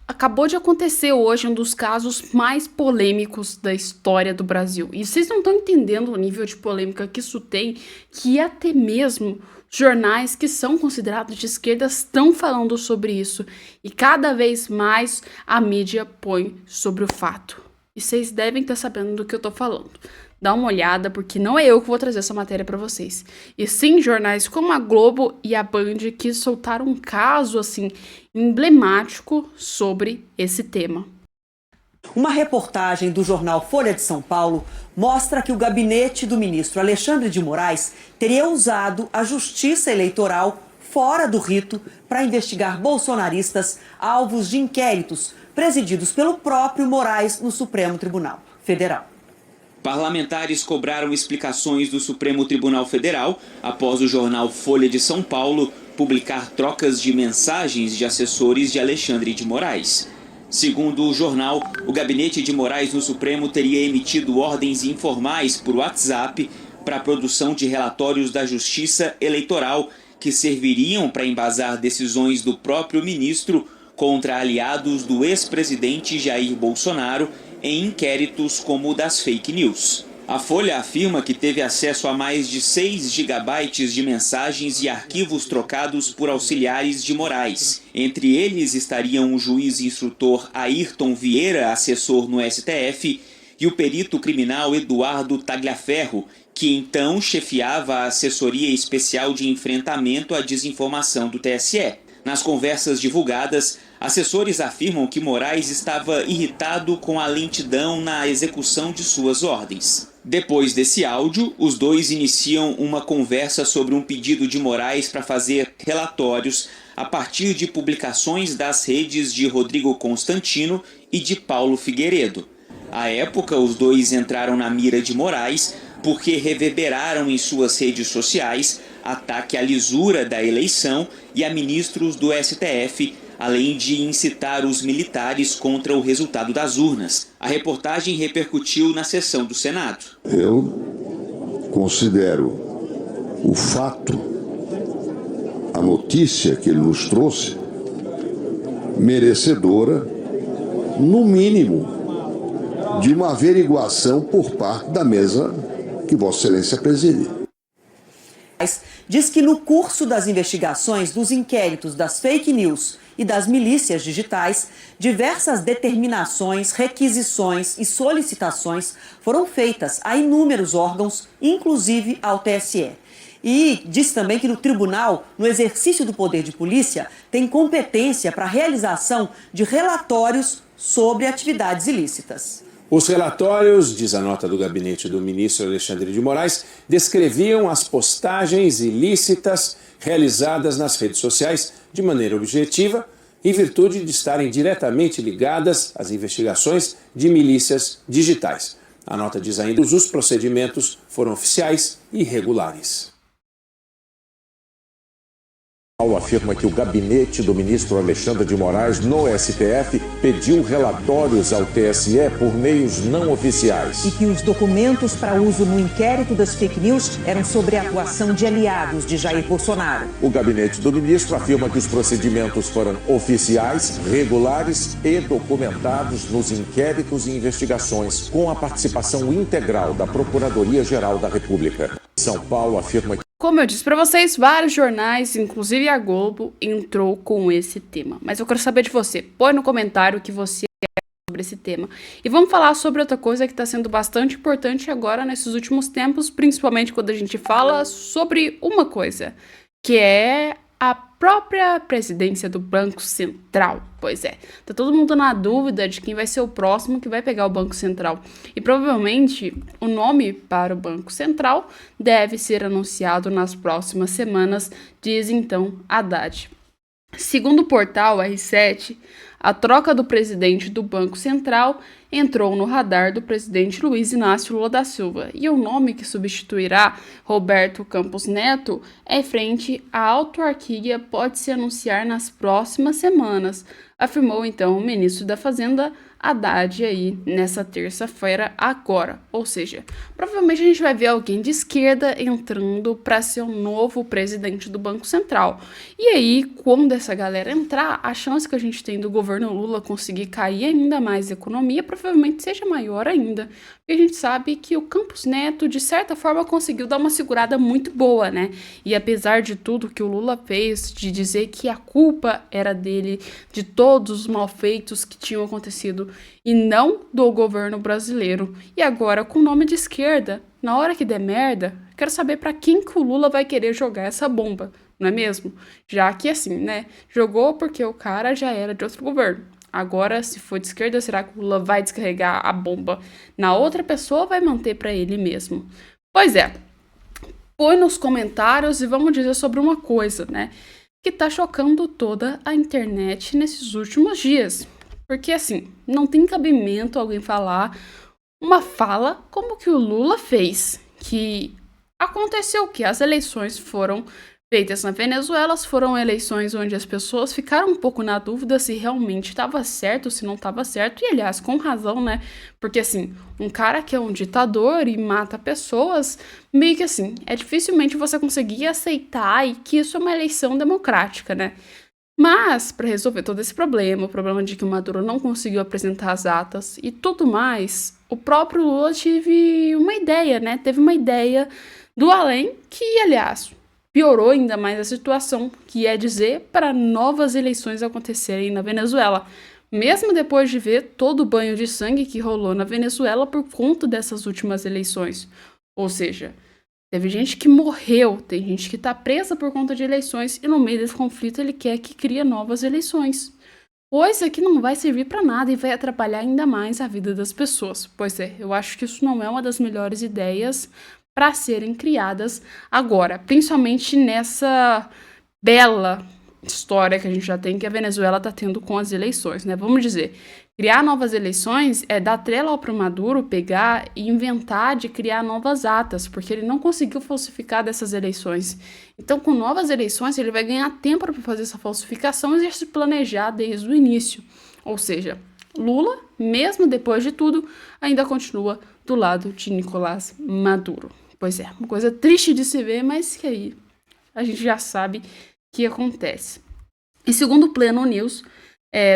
Acabou de acontecer hoje um dos casos mais polêmicos da história do Brasil. E vocês não estão entendendo o nível de polêmica que isso tem, que até mesmo jornais que são considerados de esquerda estão falando sobre isso. E cada vez mais a mídia põe sobre o fato. E vocês devem estar sabendo do que eu tô falando. Dá uma olhada, porque não é eu que vou trazer essa matéria para vocês. E sim, jornais como a Globo e a Band que soltaram um caso, assim, emblemático sobre esse tema. Uma reportagem do jornal Folha de São Paulo mostra que o gabinete do ministro Alexandre de Moraes teria usado a justiça eleitoral fora do rito para investigar bolsonaristas alvos de inquéritos presididos pelo próprio Moraes no Supremo Tribunal Federal. Parlamentares cobraram explicações do Supremo Tribunal Federal após o jornal Folha de São Paulo publicar trocas de mensagens de assessores de Alexandre de Moraes. Segundo o jornal, o gabinete de Moraes no Supremo teria emitido ordens informais por WhatsApp para a produção de relatórios da Justiça Eleitoral que serviriam para embasar decisões do próprio ministro contra aliados do ex-presidente Jair Bolsonaro em inquéritos como o das fake news. A Folha afirma que teve acesso a mais de 6 gigabytes de mensagens e arquivos trocados por auxiliares de Moraes. Entre eles estariam o juiz instrutor Ayrton Vieira, assessor no STF, e o perito criminal Eduardo Tagliaferro, que então chefiava a Assessoria Especial de Enfrentamento à Desinformação do TSE. Nas conversas divulgadas, assessores afirmam que Moraes estava irritado com a lentidão na execução de suas ordens. Depois desse áudio, os dois iniciam uma conversa sobre um pedido de Moraes para fazer relatórios a partir de publicações das redes de Rodrigo Constantino e de Paulo Figueiredo. À época, os dois entraram na mira de Moraes porque reverberaram em suas redes sociais ataque à lisura da eleição e a ministros do STF, além de incitar os militares contra o resultado das urnas. A reportagem repercutiu na sessão do Senado. Eu considero o fato, a notícia que ele nos trouxe, merecedora, no mínimo, de uma averiguação por parte da mesa que Vossa Excelência preside. Diz que no curso das investigações dos inquéritos das fake news e das milícias digitais, diversas determinações, requisições e solicitações foram feitas a inúmeros órgãos, inclusive ao TSE. E diz também que no tribunal, no exercício do poder de polícia, tem competência para a realização de relatórios sobre atividades ilícitas. Os relatórios, diz a nota do gabinete do ministro Alexandre de Moraes, descreviam as postagens ilícitas realizadas nas redes sociais de maneira objetiva, em virtude de estarem diretamente ligadas às investigações de milícias digitais. A nota diz ainda que os procedimentos foram oficiais e regulares. Afirma que o gabinete do ministro Alexandre de Moraes no STF pediu relatórios ao TSE por meios não oficiais. E que os documentos para uso no inquérito das fake news eram sobre a atuação de aliados de Jair Bolsonaro. O gabinete do ministro afirma que os procedimentos foram oficiais, regulares e documentados nos inquéritos e investigações, com a participação integral da Procuradoria-Geral da República. São Paulo afirma que Como eu disse pra vocês, vários jornais, inclusive a Globo, entrou com esse tema. Mas eu quero saber de você. Põe no comentário o que você acha sobre esse tema. E vamos falar sobre outra coisa que está sendo bastante importante agora nesses últimos tempos, principalmente quando a gente fala sobre uma coisa, que é a própria presidência do Banco Central. Pois é, tá todo mundo na dúvida de quem vai ser o próximo que vai pegar o Banco Central. E provavelmente o nome para o Banco Central deve ser anunciado nas próximas semanas, diz então Haddad. Segundo o portal R7, a troca do presidente do Banco Central entrou no radar do presidente Luiz Inácio Lula da Silva, e o nome que substituirá Roberto Campos Neto é frente à autarquia pode se anunciar nas próximas semanas, afirmou então o ministro da Fazenda Haddad aí nessa terça-feira agora. Ou seja, provavelmente a gente vai ver alguém de esquerda entrando para ser o novo presidente do Banco Central. E aí, quando essa galera entrar, a chance que a gente tem do governo governo Lula conseguir cair ainda mais a economia, provavelmente seja maior ainda. E a gente sabe que o Campos Neto, de certa forma, conseguiu dar uma segurada muito boa, né? E apesar de tudo que o Lula fez, de dizer que a culpa era dele, de todos os malfeitos que tinham acontecido, e não do governo brasileiro. E agora, com o nome de esquerda, na hora que der merda, quero saber para quem que o Lula vai querer jogar essa bomba, não é mesmo? Já que assim, né? Jogou porque o cara já era de outro governo. Agora, se for de esquerda, será que o Lula vai descarregar a bomba na outra pessoa ou vai manter para ele mesmo? Pois é. Põe nos comentários e vamos dizer sobre uma coisa, né? Que tá chocando toda a internet nesses últimos dias. Porque assim, não tem cabimento alguém falar uma fala como que o Lula fez. Que aconteceu que as eleições foram feitas na Venezuela, foram eleições onde as pessoas ficaram um pouco na dúvida se realmente estava certo, se não estava certo, e aliás, com razão, né? Porque assim, um cara que é um ditador e mata pessoas, meio que assim, é dificilmente você conseguir aceitar e que isso é uma eleição democrática, né? Mas, para resolver todo esse problema, o problema de que o Maduro não conseguiu apresentar as atas e tudo mais, o próprio Lula teve uma ideia, né? Teve uma ideia do além que, aliás, piorou ainda mais a situação, que é dizer para novas eleições acontecerem na Venezuela, mesmo depois de ver todo o banho de sangue que rolou na Venezuela por conta dessas últimas eleições. Ou seja, teve gente que morreu, tem gente que está presa por conta de eleições e no meio desse conflito ele quer que crie novas eleições. Coisa que não vai servir para nada e vai atrapalhar ainda mais a vida das pessoas. Pois é, eu acho que isso não é uma das melhores ideias para serem criadas agora, principalmente nessa bela história que a gente já tem que a Venezuela está tendo com as eleições, né? Vamos dizer, criar novas eleições é dar trela para o Maduro pegar e inventar de criar novas atas, porque ele não conseguiu falsificar dessas eleições. Então, com novas eleições, ele vai ganhar tempo para fazer essa falsificação e já se planejar desde o início. Ou seja, Lula, mesmo depois de tudo, ainda continua do lado de Nicolás Maduro. Pois é, uma coisa triste de se ver, mas que aí a gente já sabe que acontece. E segundo o Pleno News,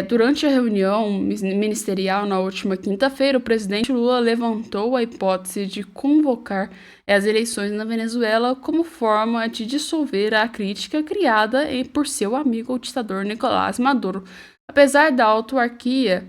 durante a reunião ministerial na última quinta-feira, o presidente Lula levantou a hipótese de convocar as eleições na Venezuela como forma de dissolver a crítica criada por seu amigo o ditador Nicolás Maduro. Apesar da autarquia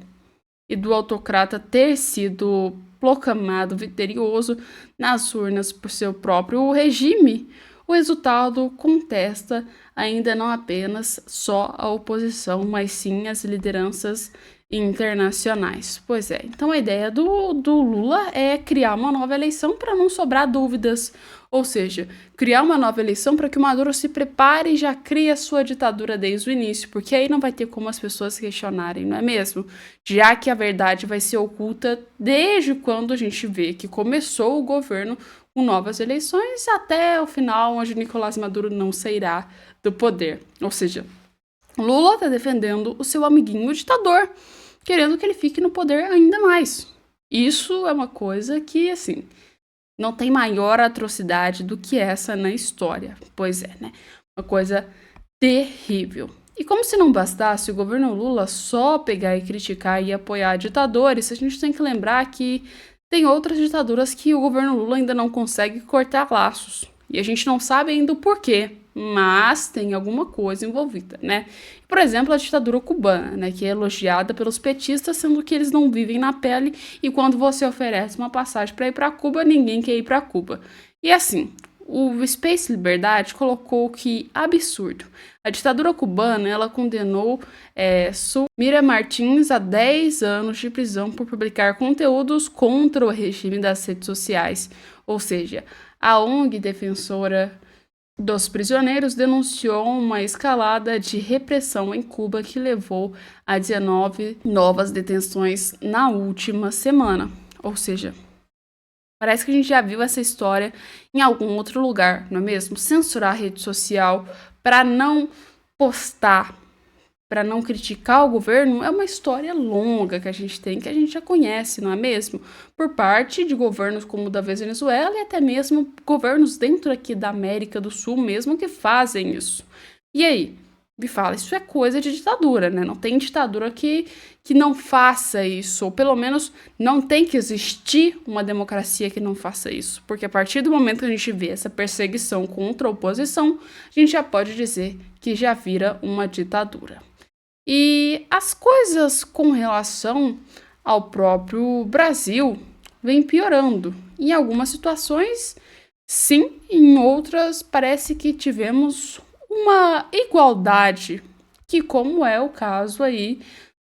e do autocrata ter sido proclamado vitorioso nas urnas por seu próprio regime, o resultado contesta ainda não apenas só a oposição, mas sim as lideranças internacionais. Pois é, então a ideia do Lula é criar uma nova eleição para não sobrar dúvidas, ou seja, criar uma nova eleição para que o Maduro se prepare e já crie a sua ditadura desde o início, porque aí não vai ter como as pessoas questionarem, não é mesmo? Já que a verdade vai ser oculta desde quando a gente vê que começou o governo com novas eleições até o final, onde Nicolás Maduro não sairá do poder. Ou seja, Lula está defendendo o seu amiguinho ditador, querendo que ele fique no poder ainda mais. Isso é uma coisa que, assim, não tem maior atrocidade do que essa na história. Pois é, né? Uma coisa terrível. E como se não bastasse o governo Lula só pegar e criticar e apoiar ditadores, a gente tem que lembrar que tem outras ditaduras que o governo Lula ainda não consegue cortar laços. E a gente não sabe ainda o porquê, mas tem alguma coisa envolvida, né? Por exemplo, a ditadura cubana, né, que é elogiada pelos petistas, sendo que eles não vivem na pele e quando você oferece uma passagem para ir para Cuba, ninguém quer ir para Cuba. E assim, o Space Liberdade colocou que absurdo. A ditadura cubana, ela condenou Miriam Martins a 10 anos de prisão por publicar conteúdos contra o regime das redes sociais. Ou seja, a ONG defensora dos prisioneiros denunciou uma escalada de repressão em Cuba que levou a 19 novas detenções na última semana. Ou seja, parece que a gente já viu essa história em algum outro lugar, não é mesmo? Censurar a rede social para não postar, para não criticar o governo, é uma história longa que a gente tem, que a gente já conhece, não é mesmo? Por parte de governos como o da Venezuela e até mesmo governos dentro aqui da América do Sul mesmo que fazem isso. E aí? e fala, isso é coisa de ditadura, né? Não tem ditadura que não faça isso, ou pelo menos não tem que existir uma democracia que não faça isso, porque a partir do momento que a gente vê essa perseguição contra a oposição, a gente já pode dizer que já vira uma ditadura. E as coisas com relação ao próprio Brasil vêm piorando. Em algumas situações, sim, em outras parece que tivemos uma igualdade, que como é o caso aí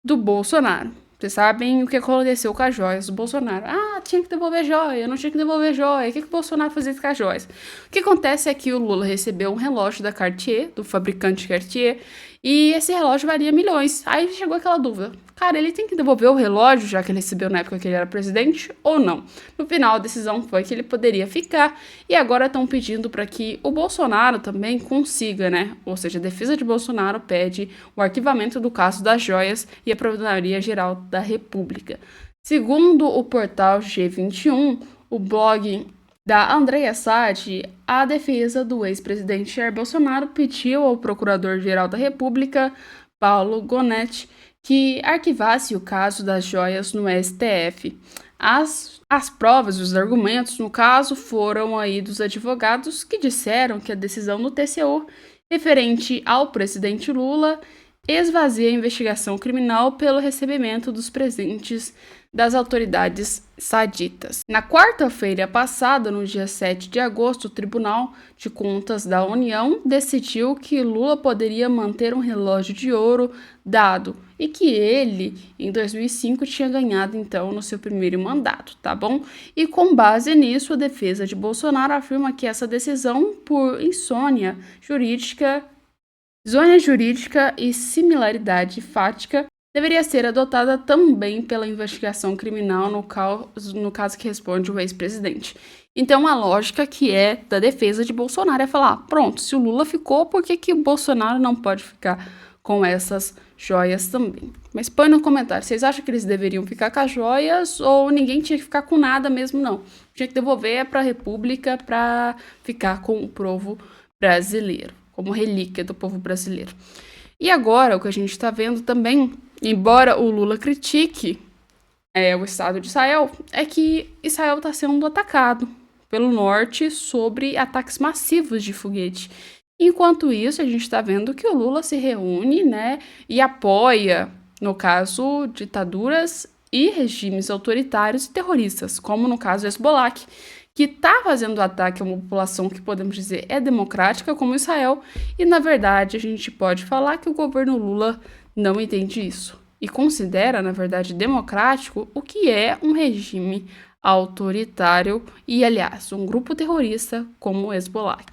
do Bolsonaro. Vocês sabem o que aconteceu com as joias do Bolsonaro. Ah, tinha que devolver joia, não tinha que devolver joia. O que o Bolsonaro fazia com as joias? O que acontece é que o Lula recebeu um relógio da Cartier, do fabricante Cartier, e esse relógio valia milhões. Aí chegou aquela dúvida. Cara, ele tem que devolver o relógio, já que ele recebeu na época que ele era presidente, ou não? No final, a decisão foi que ele poderia ficar, e agora estão pedindo para que o Bolsonaro também consiga, né? Ou seja, a defesa de Bolsonaro pede o arquivamento do caso das joias e a Procuradoria-Geral da República. Segundo o portal G21, o blog da Andréa Sade, a defesa do ex-presidente Jair Bolsonaro pediu ao Procurador-Geral da República, Paulo Gonetti, que arquivasse o caso das joias no STF. As provas e os argumentos, no caso, foram aí dos advogados que disseram que a decisão do TCU referente ao presidente Lula esvazia a investigação criminal pelo recebimento dos presentes das autoridades saditas. Na quarta-feira passada, no dia 7 de agosto, o Tribunal de Contas da União decidiu que Lula poderia manter um relógio de ouro dado e que ele, em 2005, tinha ganhado, então, no seu primeiro mandato, tá bom? E com base nisso, a defesa de Bolsonaro afirma que essa decisão, por insônia jurídica e similaridade fática, deveria ser adotada também pela investigação criminal no caso que responde o ex-presidente. Então, a lógica que é da defesa de Bolsonaro é falar, pronto, se o Lula ficou, por que o Bolsonaro não pode ficar com essas joias também? Mas põe no comentário, vocês acham que eles deveriam ficar com as joias ou ninguém tinha que ficar com nada mesmo, não? Tinha que devolver para a República para ficar com o povo brasileiro, como relíquia do povo brasileiro. E agora, o que a gente está vendo também, embora o Lula critique o Estado de Israel, é que Israel está sendo atacado pelo norte sobre ataques massivos de foguete. Enquanto isso, a gente está vendo que o Lula se reúne, né, e apoia, no caso, ditaduras e regimes autoritários e terroristas, como no caso Hezbollah, que está fazendo ataque a uma população que podemos dizer é democrática, como Israel, e na verdade a gente pode falar que o governo Lula não entende isso e considera, na verdade, democrático o que é um regime autoritário e, aliás, um grupo terrorista como o Hezbollah.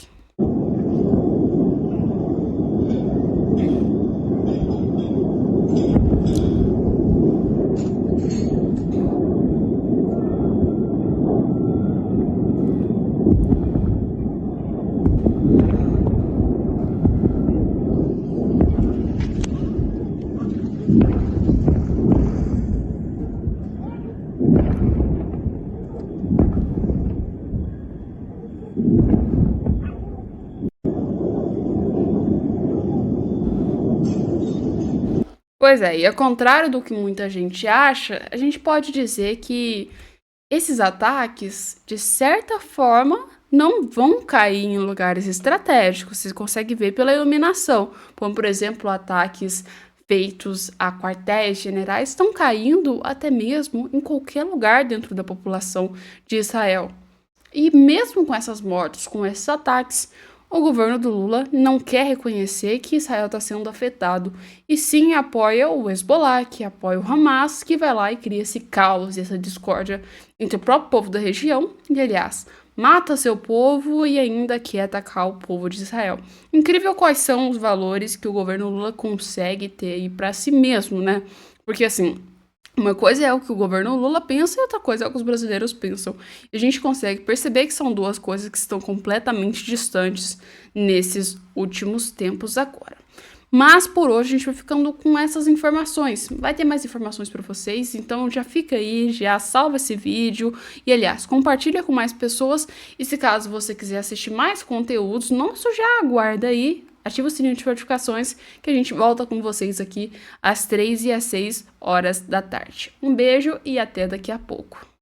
Pois é, e ao contrário do que muita gente acha, a gente pode dizer que esses ataques, de certa forma, não vão cair em lugares estratégicos. Você consegue ver pela iluminação, como, por exemplo, ataques feitos a quartéis generais estão caindo até mesmo em qualquer lugar dentro da população de Israel. E mesmo com essas mortes, com esses ataques, o governo do Lula não quer reconhecer que Israel está sendo afetado, e sim apoia o Hezbollah, que apoia o Hamas, que vai lá e cria esse caos e essa discórdia entre o próprio povo da região, e aliás, mata seu povo e ainda quer atacar o povo de Israel. Incrível quais são os valores que o governo Lula consegue ter aí para si mesmo, né? Porque assim, uma coisa é o que o governo Lula pensa e outra coisa é o que os brasileiros pensam. E a gente consegue perceber que são duas coisas que estão completamente distantes nesses últimos tempos agora. Mas por hoje a gente vai ficando com essas informações. Vai ter mais informações para vocês, então já fica aí, já salva esse vídeo. E aliás, compartilha com mais pessoas. E se caso você quiser assistir mais conteúdos, nosso já aguarda aí ativa o sininho de notificações que a gente volta com vocês aqui às 3 e às 6 horas da tarde. Um beijo e até daqui a pouco.